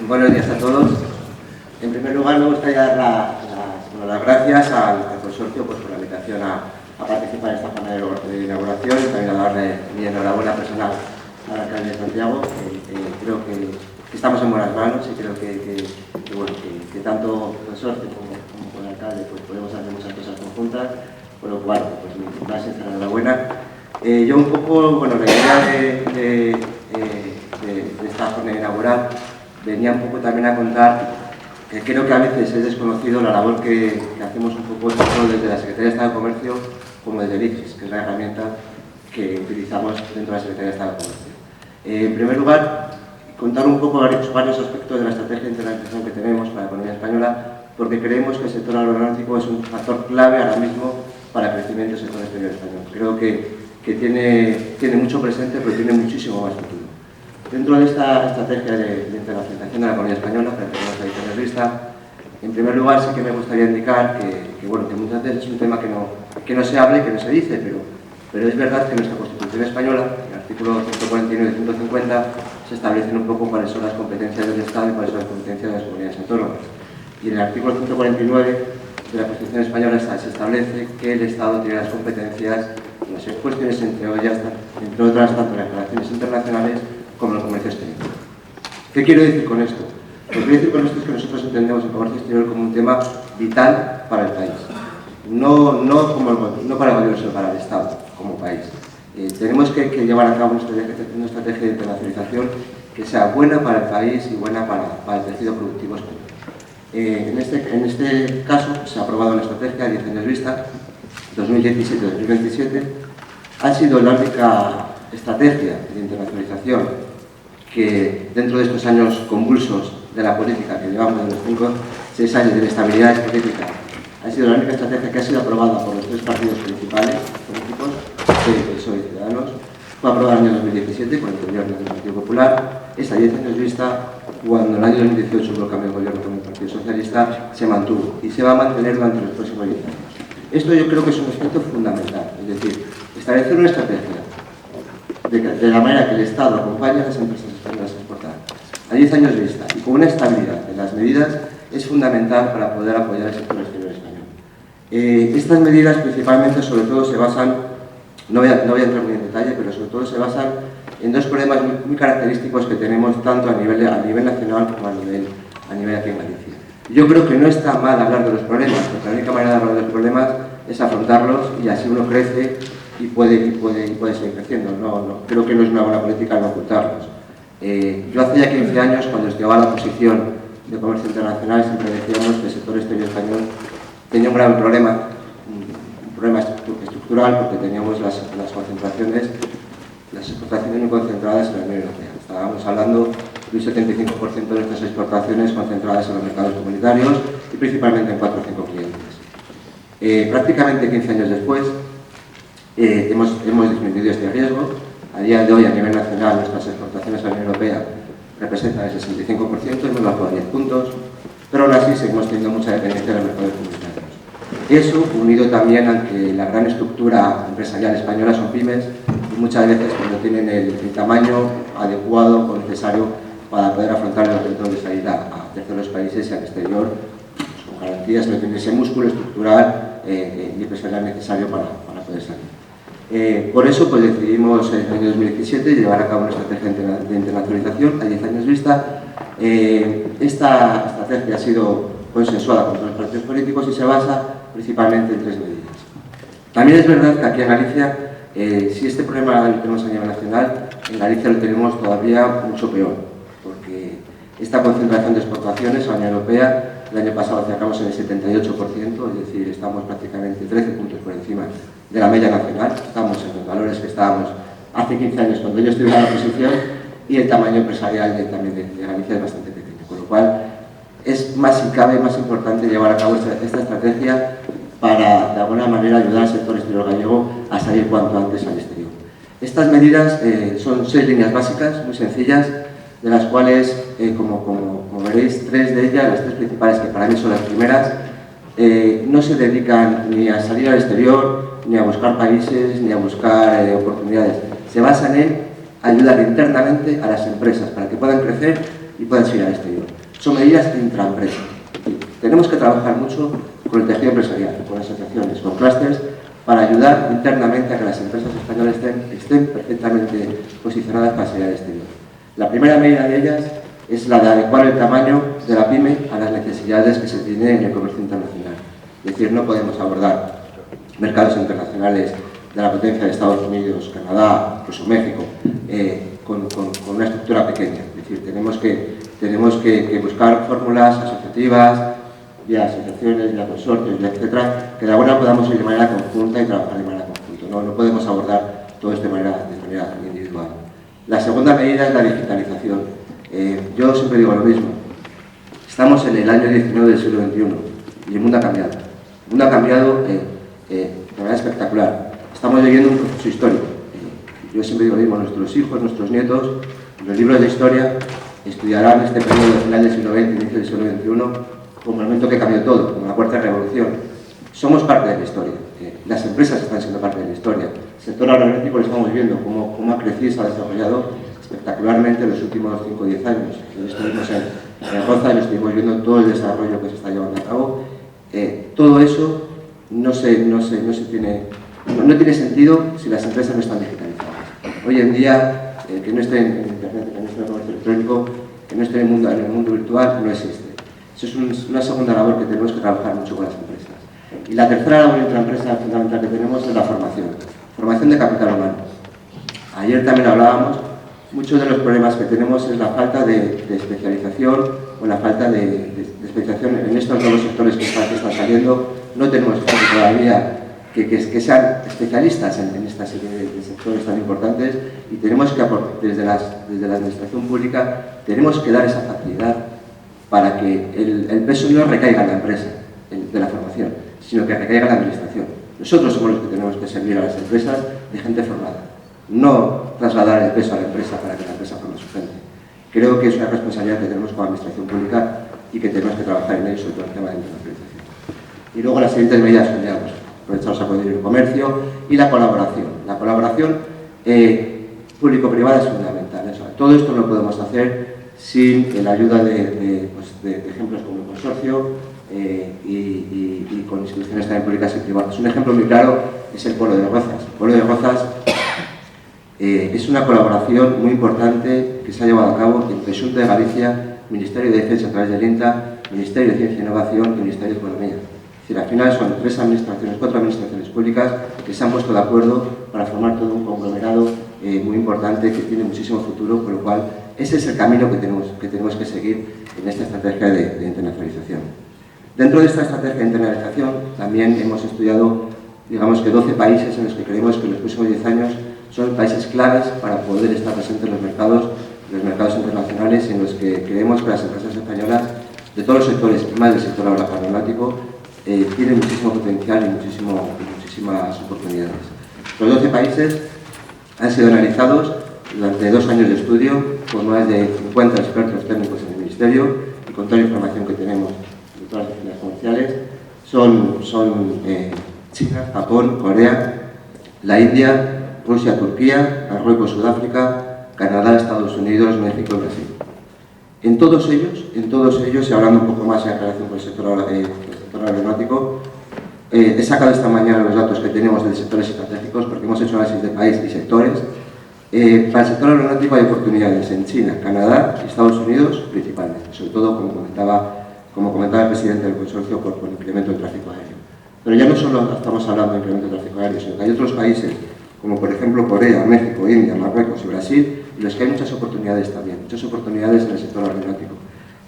Buenos días a todos. En primer lugar, me gustaría dar las gracias al consorcio por la invitación a participar en esta jornada de inauguración y también a darle mi enhorabuena personal al alcalde de Santiago. Creo que estamos en buenas manos y creo que tanto el consorcio como con el alcalde pues podemos hacer muchas cosas conjuntas, por lo cual, pues mi más sincera enhorabuena. Yo un poco, la idea de esta jornada inaugural venía un poco también a contar que creo que a veces es desconocido la labor que hacemos un poco tanto desde la Secretaría de Estado de Comercio como desde el ICES, que es la herramienta que utilizamos dentro de la Secretaría de Estado de Comercio. En primer lugar, contar un poco varios aspectos de la estrategia de internacionalización que tenemos para la economía española, porque creemos que el sector aeronáutico es un factor clave ahora mismo para el crecimiento del sector exterior español. Creo que tiene mucho presente, pero tiene muchísimo más futuro. Dentro de esta estrategia de internacionalización de la economía española, que tenemos la edición de Vista, en primer lugar sí que me gustaría indicar que muchas veces es un tema que no se habla y que no se dice, pero es verdad que en nuestra Constitución española, en el artículo 149 y 150, se establecen un poco cuáles son las competencias del Estado y cuáles son las competencias de las comunidades autónomas. Y en el artículo 149 de la Constitución española se establece que el Estado tiene las competencias en las cuestiones, entre otras, tanto en las relaciones internacionales como en el comercio exterior. ¿Qué quiero decir con esto? Lo que quiero decir con esto es que nosotros entendemos el comercio exterior como un tema vital para el país. No para el gobierno, sino para el Estado, como país. Tenemos que llevar a cabo una estrategia de internacionalización que sea buena para el país y buena para el tejido productivo español. En este caso, se ha aprobado una estrategia de 10 años vista, 2017-2027. Ha sido la única estrategia de internacionalización que, dentro de estos años convulsos de la política que llevamos de los 5 o 6 años de inestabilidad política, ha sido la única estrategia que ha sido aprobada por los 3 partidos principales políticos, PSOE y Ciudadanos. Fue aprobada en el año 2017 con el gobierno del Partido Popular. Esta 10 años vista, cuando en el año 2018 hubo el cambio de gobierno con el Partido Socialista, se mantuvo y se va a mantener durante los próximos 10 años. Esto yo creo que es un aspecto fundamental, es decir, establecer una estrategia de la manera que el Estado acompaña a las empresas españolas a exportar a 10 años vista y con una estabilidad en las medidas es fundamental para poder apoyar el sector exterior español. Estas medidas principalmente, sobre todo, se basan, no voy a entrar muy en detalle, pero sobre todo se basan en 2 problemas muy característicos que tenemos tanto a nivel nacional como a nivel aquí en Galicia. Yo creo que no está mal hablar de los problemas, porque la única manera de hablar de los problemas es afrontarlos y así uno crece y puede seguir creciendo. Creo que no es una buena política no ocultarlos. Yo hace ya 15 años, cuando estudiaba la posición de comercio internacional, siempre decíamos que el sector exterior español tenía un grave problema, un problema estructural, porque teníamos las exportaciones muy concentradas en la Unión Europea. Estábamos hablando de un 75% de nuestras exportaciones concentradas en los mercados comunitarios y principalmente en 4 o 5 clientes. Prácticamente 15 años después, hemos disminuido este riesgo. A día de hoy, a nivel nacional, nuestras exportaciones a la Unión Europea representan el 65%, hemos bajado a 10 puntos, pero aún así seguimos teniendo mucha dependencia de los mercados comunitarios. Eso, unido también a que la gran estructura empresarial española son pymes, y muchas veces no tienen el tamaño adecuado o necesario para poder afrontar los retos de salida a terceros países y al exterior, pues, con garantías, no tienen ese músculo estructural y empresarial necesario para poder salir. Por eso pues, decidimos en el año 2017 llevar a cabo una estrategia de internacionalización a 10 años vista. Esta estrategia ha sido consensuada con todos los partidos políticos y se basa principalmente en 3 medidas. También es verdad que aquí en Galicia, si este problema lo tenemos a nivel nacional, en Galicia lo tenemos todavía mucho peor, porque esta concentración de exportaciones a la Unión Europea el año pasado acercamos en el 78%, es decir, estamos prácticamente 13 puntos por encima de la media nacional. Estamos en los valores que estábamos hace 15 años cuando yo estuve en la oposición y el tamaño empresarial también de Galicia es bastante pequeño, con lo cual es más, si cabe, más importante llevar a cabo esta estrategia para, de alguna manera, ayudar al sector exterior gallego a salir cuanto antes al exterior. Estas medidas son 6 líneas básicas, muy sencillas, de las cuales, como veréis, 3 de ellas, las 3 principales, que para mí son las primeras, no se dedican ni a salir al exterior, ni a buscar países, ni a buscar oportunidades. Se basan en ayudar internamente a las empresas para que puedan crecer y puedan seguir al exterior. Son medidas intraempresa. Tenemos que trabajar mucho con el tejido empresarial, con asociaciones, con clústeres, para ayudar internamente a que las empresas españolas estén perfectamente posicionadas para salir al exterior. La primera medida de ellas es la de adecuar el tamaño de la PYME a las necesidades que se tienen en el comercio internacional. Es decir, no podemos abordar mercados internacionales de la potencia de Estados Unidos, Canadá, incluso México, con una estructura pequeña. Es decir, tenemos que buscar fórmulas asociativas, vía asociaciones, vía consorcios, etcétera, que de alguna podamos ir de manera conjunta y trabajar de manera conjunta. No podemos abordar todo esto de manera individual. La segunda medida es la digitalización. Yo siempre digo lo mismo. Estamos en el año 19 del siglo XXI y el mundo ha cambiado. El mundo ha cambiado de manera espectacular. Estamos viviendo un proceso histórico. Yo siempre digo lo mismo, nuestros hijos, nuestros nietos, los libros de historia estudiarán este periodo final del siglo XX, inicio del siglo XXI, como el momento que cambió todo, como la cuarta revolución. Somos parte de la historia. Las empresas están siendo parte de la historia. El sector agronáutico lo estamos viendo, cómo ha crecido y se ha desarrollado espectacularmente en los últimos 5 o 10 años. Estuvimos en Roza y lo estuvimos viendo todo el desarrollo que se está llevando a cabo. Todo eso no tiene sentido si las empresas no están digitalizadas. Hoy en día, que no esté en Internet, que no esté en el comercio electrónico, que no esté en el mundo virtual, no existe. Eso es una segunda labor que tenemos que trabajar mucho con las empresas. Y la tercera labor intraempresa fundamental que tenemos es la formación. Formación de capital humano. Ayer también hablábamos, muchos de los problemas que tenemos es la falta de especialización o la falta de especialización en estos nuevos sectores que están saliendo. No tenemos todavía que sean especialistas en esta serie de sectores tan importantes y tenemos que, desde la administración pública, tenemos que dar esa facilidad para que el peso no recaiga en la empresa de la formación, sino que recaiga en la administración. Nosotros somos los que tenemos que servir a las empresas de gente formada, no trasladar el peso a la empresa para que la empresa forme a su gente. Creo que es una responsabilidad que tenemos como administración pública y que tenemos que trabajar en ello, sobre todo en el tema de internacionalización. Y luego las siguientes medidas son ya aprovechados a poder ir al comercio y la colaboración. La colaboración público-privada es fundamental. Todo esto no lo podemos hacer sin la ayuda de ejemplos como el consorcio y con instituciones también públicas y privadas. Un ejemplo muy claro es el Polo de Rozas. El Polo de Rozas es una colaboración muy importante que se ha llevado a cabo entre Xunta de Galicia, Ministerio de Defensa a través del INTA, Ministerio de Ciencia e Innovación y Ministerio de Economía. Es decir, al final son 4 administraciones públicas que se han puesto de acuerdo para formar todo un conglomerado muy importante que tiene muchísimo futuro, con lo cual ese es el camino que tenemos que seguir en esta estrategia de internacionalización. Dentro de esta estrategia de internacionalización también hemos estudiado, digamos que 12 países en los que creemos que en los próximos 10 años son países claves para poder estar presentes en los mercados internacionales, en los que creemos que las empresas españolas de todos los sectores, más del sector agronáutico, tienen muchísimo potencial y muchísimas oportunidades. Los 12 países han sido analizados durante 2 años de estudio por más de 50 expertos técnicos en el Ministerio y con toda la información que tenemos de todas las oficinas comerciales. Son China, Japón, Corea, la India, Rusia, Turquía, Marruecos, Sudáfrica, Canadá, Estados Unidos, México y Brasil. En todos ellos, y hablando un poco más en relación con el sector aeronáutico, he sacado esta mañana los datos que tenemos de sectores estratégicos porque hemos hecho análisis de país y sectores. Para el sector aeronáutico hay oportunidades en China, Canadá y Estados Unidos principalmente, sobre todo como comentaba el presidente del consorcio por el incremento del tráfico aéreo. Pero ya no solo estamos hablando de incremento del tráfico aéreo, sino que hay otros países como por ejemplo Corea, México, India, Marruecos y Brasil, en los que hay muchas oportunidades también, muchas oportunidades en el sector aeronáutico.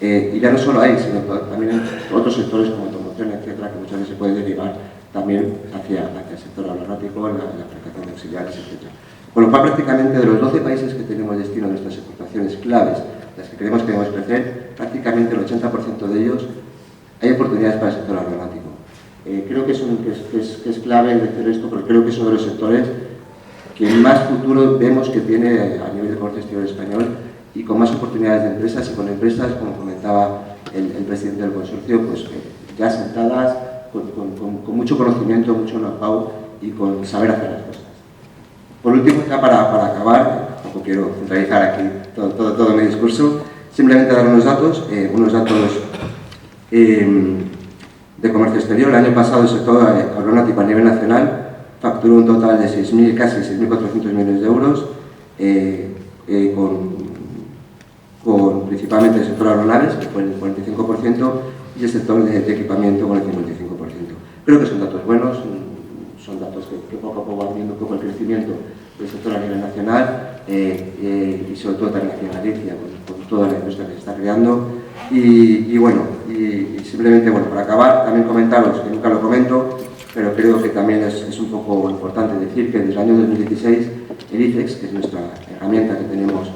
Y ya no solo ahí, sino también en otros sectores como automoción, etcétera, que muchas veces se puede derivar también hacia el sector aeronáutico, la fabricación de auxiliares, etcétera. Con lo cual, prácticamente de los 12 países que tenemos destino a nuestras exportaciones claves, las que creemos que debemos crecer, prácticamente el 80% de ellos hay oportunidades para el sector aeronáutico. Creo que es clave decir esto porque creo que es uno de los sectores que más futuro vemos que tiene a nivel de comercio exterior español y con más oportunidades de empresas y con empresas, como comentaba el presidente del consorcio, pues ya sentadas, con mucho conocimiento, mucho know-how y con saber hacer las cosas. Por último, ya para acabar, tampoco quiero centralizar aquí todo mi discurso, Simplemente dar unos datos de comercio exterior. El año pasado el sector aeronáutico a nivel nacional facturó un total de casi 6.400 millones de euros, con principalmente el sector aeronaves, que fue el 45%, y el sector de equipamiento con el 55%. Creo que son datos buenos, son datos que poco a poco van viendo un poco el crecimiento del sector a nivel nacional y sobre todo también aquí en Galicia, con toda la industria que se está creando. Y simplemente, para acabar, también comentaros, que nunca lo comento, pero creo que también es un poco importante decir que desde el año 2016 el ICEX, que es nuestra herramienta que tenemos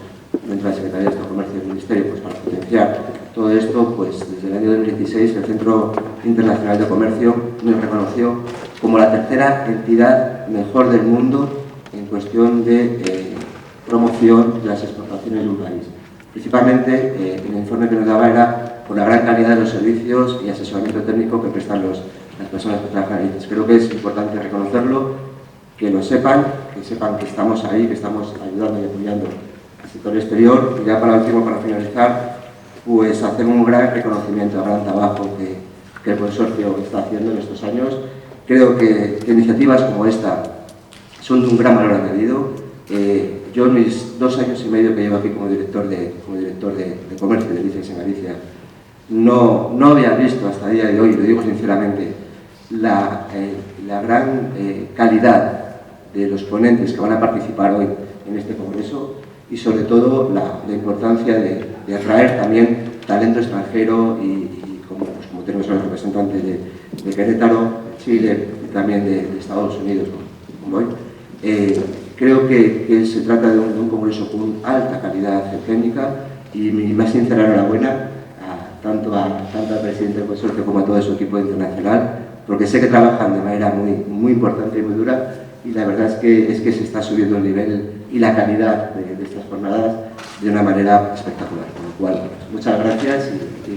dentro de la Secretaría de Comercio del Ministerio para potenciar todo esto, pues desde el año 2016 el Centro Internacional de Comercio nos reconoció como la tercera entidad mejor del mundo en cuestión de promoción de las exportaciones de un país. Principalmente, el informe que nos daba era por la gran calidad de los servicios y asesoramiento técnico que prestan las personas que trabajan ahí. Creo que es importante reconocerlo, que lo sepan, que estamos ahí, que estamos ayudando y apoyando al sector exterior. Y ya para finalizar, pues hacer un gran reconocimiento al gran trabajo que el consorcio está haciendo en estos años. Creo que iniciativas como esta son de un gran valor añadido. Yo en mis 2 años y medio que llevo aquí como director de comercio de ICEX en Galicia, no había visto hasta el día de hoy, lo digo sinceramente, la gran calidad de los ponentes que van a participar hoy en este congreso y sobre todo la importancia de atraer también talento extranjero y como tenemos a los representantes de Querétaro, Chile y también de Estados Unidos, como hoy. Creo que se trata de un congreso con alta calidad técnica y mi más sincera enhorabuena tanto al presidente del consorcio como a todo su equipo internacional, porque sé que trabajan de manera muy importante y muy dura, y la verdad es que se está subiendo el nivel y la calidad de estas jornadas de una manera espectacular. Con lo cual, muchas gracias y